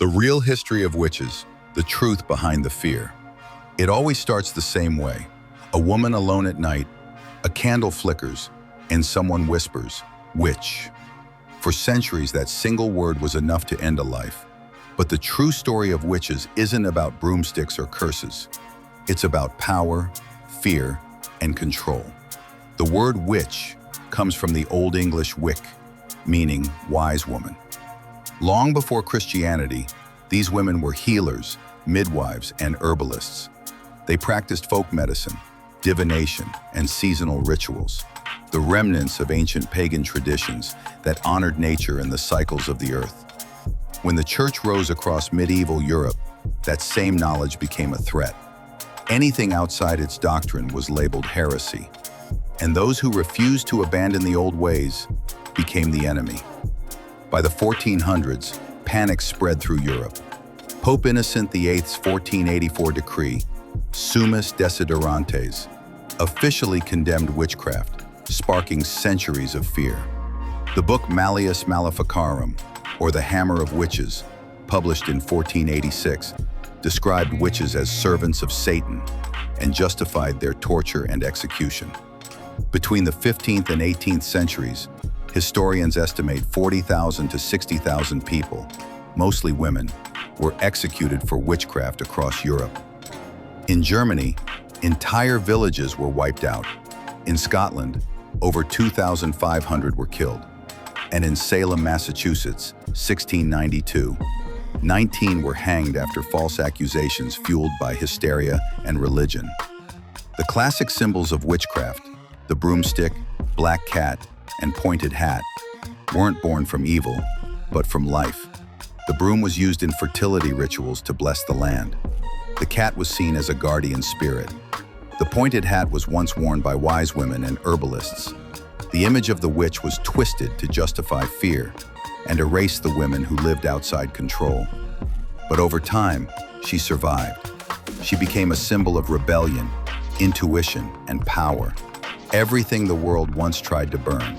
The real history of witches, the truth behind the fear. It always starts the same way. A woman alone at night, a candle flickers, and someone whispers, "Witch." For centuries, that single word was enough to end a life. But the true story of witches isn't about broomsticks or curses. It's about power, fear, and control. The word witch comes from the Old English wic, meaning wise woman. Long before Christianity, these women were healers, midwives, and herbalists. They practiced folk medicine, divination, and seasonal rituals, the remnants of ancient pagan traditions that honored nature and the cycles of the earth. When the church rose across medieval Europe, that same knowledge became a threat. Anything outside its doctrine was labeled heresy, and those who refused to abandon the old ways became the enemy. By the 1400s, panic spread through Europe. Pope Innocent VIII's 1484 decree, Summis Desiderantes, officially condemned witchcraft, sparking centuries of fear. The book Malleus Maleficarum, or The Hammer of Witches, published in 1486, described witches as servants of Satan and justified their torture and execution. Between the 15th and 18th centuries, historians estimate 40,000 to 60,000 people, mostly women, were executed for witchcraft across Europe. In Germany, entire villages were wiped out. In Scotland, over 2,500 were killed. And in Salem, Massachusetts, 1692, 19 were hanged after false accusations fueled by hysteria and religion. The classic symbols of witchcraft, the broomstick, black cat, and pointed hat, weren't born from evil, but from life. The broom was used in fertility rituals to bless the land. The cat was seen as a guardian spirit. The pointed hat was once worn by wise women and herbalists. The image of the witch was twisted to justify fear and erase the women who lived outside control. But over time, she survived. She became a symbol of rebellion, intuition, and power. Everything the world once tried to burn.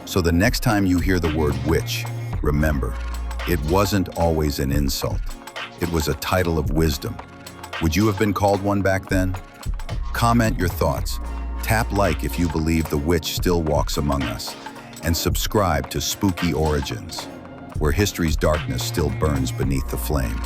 So the next time you hear the word witch, remember, it wasn't always an insult. It was a title of wisdom. Would you have been called one back then? Comment your thoughts. Tap like if you believe the witch still walks among us. And subscribe to Spooky Origins, where history's darkness still burns beneath the flame.